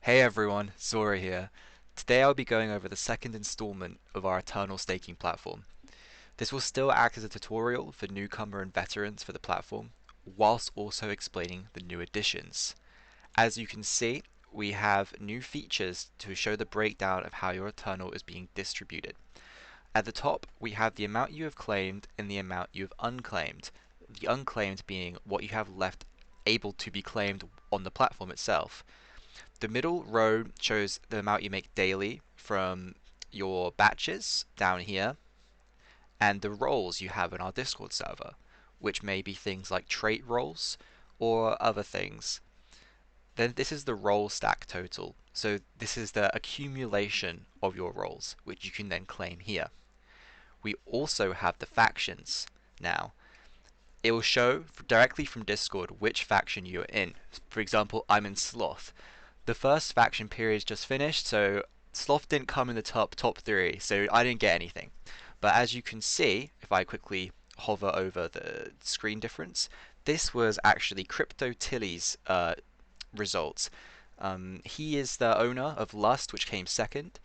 Hey everyone, Zora here. Today I'll be going over the second installment of our Eternal Staking platform. This will still act as a tutorial for newcomer and veterans for the platform, whilst also explaining the new additions. As you can see, we have new features to show the breakdown of how your Eternal is being distributed. At the top, we have the amount you have claimed and the amount you have unclaimed. The unclaimed being what you have left able to be claimed on the platform itself. The middle row shows the amount you make daily from your batches down here, and the roles you have in our Discord server, which may be things like trait roles or other things. Then this is the role stack total. So this is the accumulation of your roles, which you can then claim here. We also have the factions now. It will show directly from Discord which faction you're in. For example, I'm in Sloth. The first faction period just finished, so Sloth didn't come in the top three, so I didn't get anything. But as you can see, if I quickly hover over the screen difference, this was actually Crypto Tilly's results. He is the owner of Lust, which came second,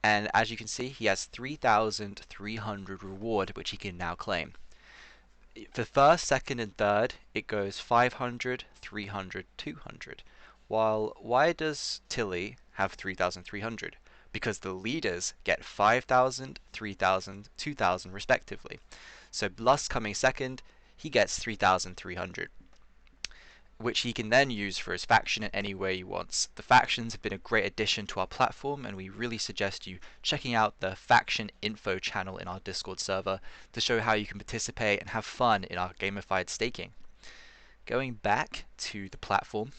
and as you can see, he has 3,300 reward, which he can now claim. For first, second, and third, it goes 500, 300, 200. While why does Tilly have 3,300? Because the leaders get 5,000, 3,000, 2,000 respectively. So Lust coming second, he gets 3,300, which he can then use for his faction in any way he wants. The factions have been a great addition to our platform, and we really suggest you checking out the faction info channel in our Discord server to show how you can participate and have fun in our gamified staking. Going back to the platform,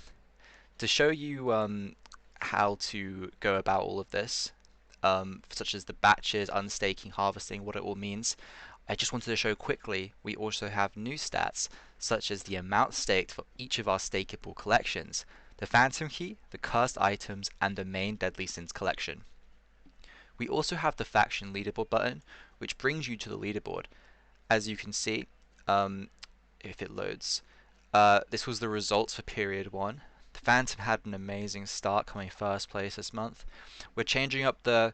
to show you how to go about all of this, such as the batches, unstaking, harvesting, what it all means, I just wanted to show quickly we also have new stats, such as the amount staked for each of our stakeable collections, the Phantom Key, the cursed items, and the main Deadly Sins collection. We also have the faction leaderboard button, which brings you to the leaderboard. As you can see, if it loads, this was the results for period 1. The Phantom had an amazing start, coming first place this month. We're changing up the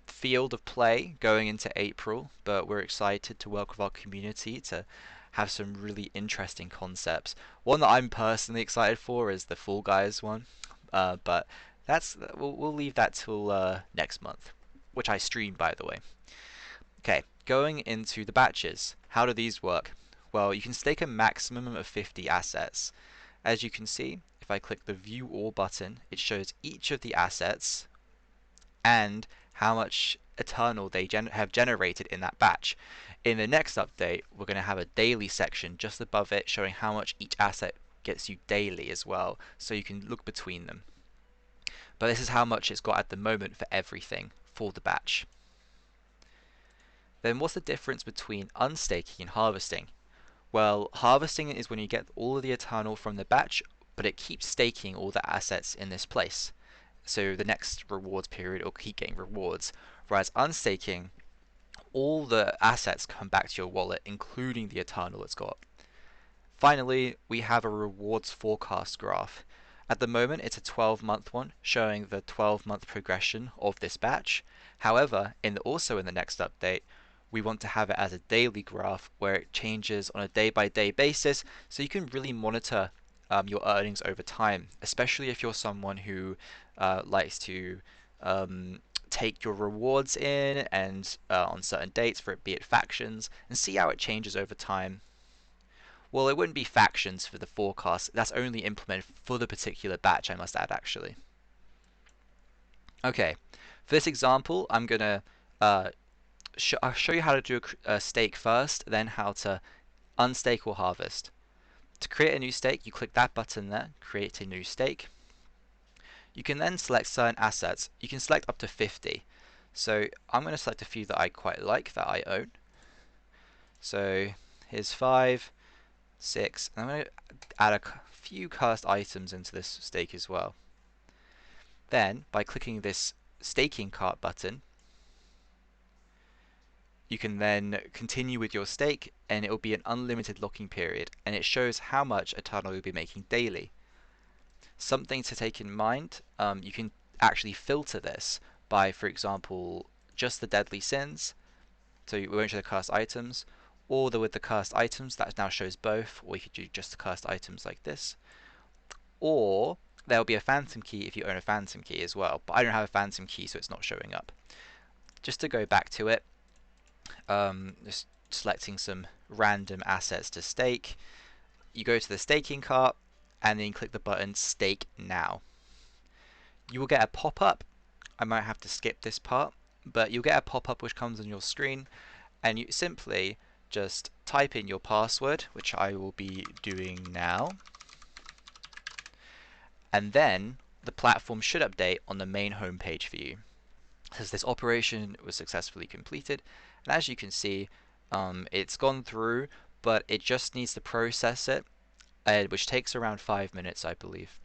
field of play going into April, but we're excited to work with our community to have some really interesting concepts. One that I'm personally excited for is the Fall Guys one, but we'll leave that till next month, which I stream, by the way. Okay, going into the batches. How do these work? Well, you can stake a maximum of 50 assets. As you can see, if I click the View All button, it shows each of the assets and how much Eternal they have generated in that batch. In the next update, we're going to have a daily section just above it showing how much each asset gets you daily as well, so you can look between them. But this is how much it's got at the moment for everything for the batch. Then what's the difference between unstaking and harvesting? Well, harvesting is when you get all of the Eternal from the batch, but it keeps staking all the assets in this place. So the next rewards period will keep getting rewards. Whereas unstaking, all the assets come back to your wallet, including the Eternal it's got. Finally, we have a rewards forecast graph. At the moment, it's a 12-month one, showing the 12-month progression of this batch. However, also in the next update, we want to have it as a daily graph where it changes on a day-by-day basis, so you can really monitor your earnings over time, especially if you're someone who likes to take your rewards in and on certain dates, for it be it factions, and see how it changes over time. Well, it wouldn't be factions for the forecast. That's only implemented for the particular batch, I must add, actually. Okay, for this example, I'm going to I'll show you how to do a stake first, then how to unstake or harvest. To create a new stake, you click that button there, create a new stake. You can then select certain assets. You can select up to 50. So I'm going to select a few that I quite like, that I own. So here's 5, 6, and I'm going to add a few cursed items into this stake as well. Then, by clicking this staking cart button, you can then continue with your stake, and it will be an unlimited locking period, and it shows how much Eternal you'll be making daily. Something to take in mind, you can actually filter this by, for example, just the deadly sins, so we won't show the cursed items, or with the cursed items that now shows both, or you could do just the cursed items like this, or there will be a phantom key if you own a phantom key as well, but I don't have a phantom key so it's not showing up. Just to go back to it, just selecting some random assets to stake, you go to the staking cart and then you click the button stake now. You will get a pop-up. I might have to skip this part, but you'll get a pop-up which comes on your screen, and you simply just type in your password, which I will be doing now, and then the platform should update on the main homepage for you. It says this operation was successfully completed, and as you can see, it's gone through, but it just needs to process it, which takes around 5 minutes, I believe.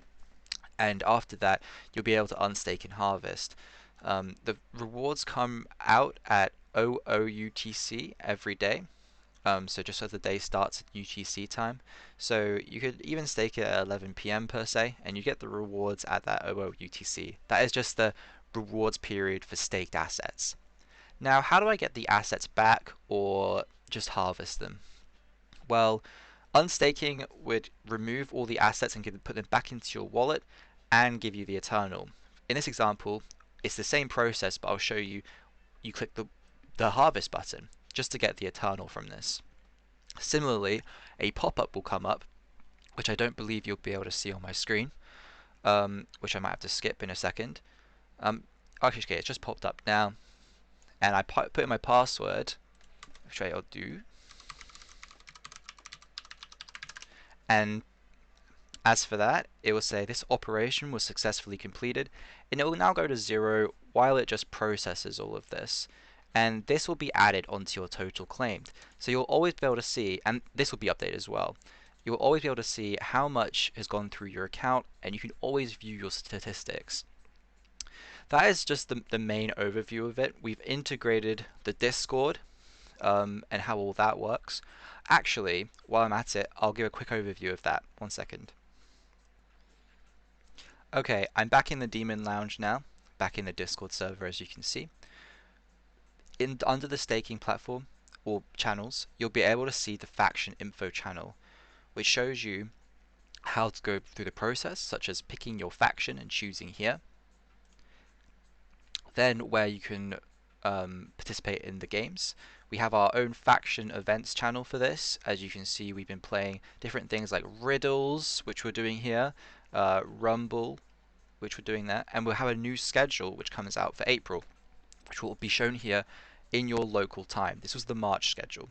And after that, you'll be able to unstake and harvest. The rewards come out at 00 UTC every day. So just as the day starts at UTC time. So you could even stake it at 11 PM per se, and you get the rewards at that 00 UTC. That is just the rewards period for staked assets. Now, how do I get the assets back or just harvest them? Well, unstaking would remove all the assets and put them back into your wallet and give you the Eternal. In this example, it's the same process, but I'll show you. You click the harvest button just to get the Eternal from this. Similarly, a pop-up will come up, which I don't believe you'll be able to see on my screen, which I might have to skip in a second. Actually, okay, it's just popped up now, and I put in my password, which I'll do, and as for that, it will say this operation was successfully completed, and it will now go to 0 while it just processes all of this. And this will be added onto your total claimed. So you'll always be able to see, and this will be updated as well, you'll always be able to see how much has gone through your account, and you can always view your statistics. That is just the main overview of it. We've integrated the Discord and how all that works. Actually, while I'm at it, I'll give a quick overview of that. 1 second. Okay, I'm back in the Demon Lounge now, back in the Discord server as you can see. Under the staking platform or channels, you'll be able to see the faction info channel, which shows you how to go through the process, such as picking your faction and choosing here. Then where you can participate in the games. We have our own faction events channel for this. As you can see, we've been playing different things like Riddles, which we're doing here, Rumble, which we're doing there, and we'll have a new schedule which comes out for April, which will be shown here in your local time. This was the March schedule.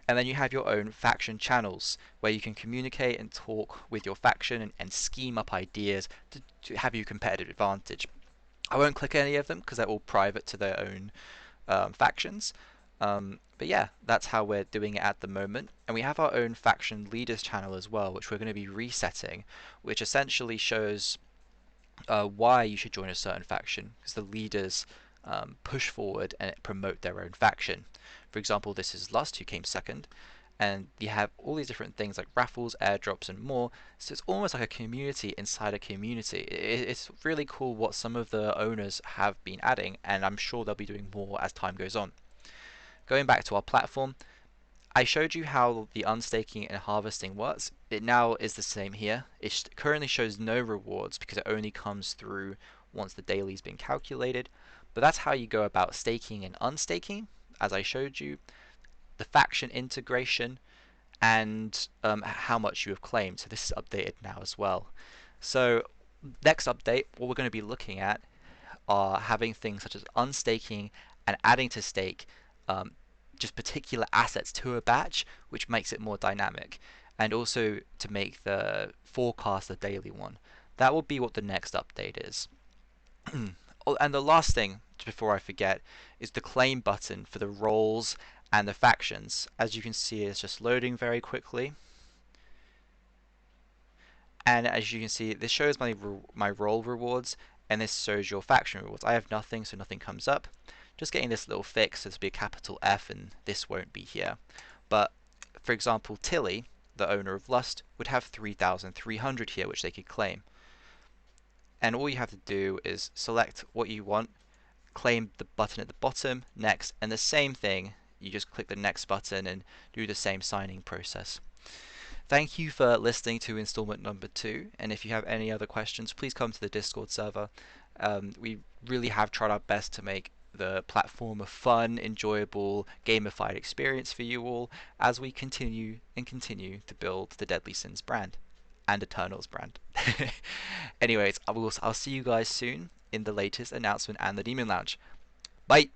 And then you have your own faction channels where you can communicate and talk with your faction and scheme up ideas to have you competitive advantage. I won't click any of them because they're all private to their own factions. But yeah, that's how we're doing it at the moment. And we have our own faction leaders channel as well, which we're going to be resetting, which essentially shows why you should join a certain faction, because the leaders push forward and promote their own faction. For example, this is Lust, who came second, and you have all these different things like raffles, airdrops, and more. So it's almost like a community inside a community. It's really cool what some of the owners have been adding, and I'm sure they'll be doing more as time goes on. Going back to our platform, I showed you how the unstaking and harvesting works. It now is the same here. It currently shows no rewards because it only comes through once the daily's been calculated. But that's how you go about staking and unstaking, as I showed you, the faction integration, and how much you have claimed. So this is updated now as well. So next update, what we're going to be looking at are having things such as unstaking and adding to stake just particular assets to a batch, which makes it more dynamic, and also to make the forecast a daily one. That will be what the next update is. Oh, and the last thing, before I forget, is the claim button for the roles and the factions. As you can see, it's just loading very quickly. And as you can see, this shows my role rewards, and this shows your faction rewards. I have nothing, so nothing comes up. Just getting this little fix, so this will be a capital F, and this won't be here. But for example, Tilly, the owner of Lust, would have 3,300 here, which they could claim. And all you have to do is select what you want, claim the button at the bottom, next, and the same thing, you just click the next button and do the same signing process. Thank you for listening to installment number 2, and if you have any other questions, please come to the Discord server. We really have tried our best to make the platform a fun, enjoyable, gamified experience for you all as we continue to build the Deadly Sins brand and Eternals brand. Anyways, I'll see you guys soon in the latest announcement and the Demon Lounge. Bye!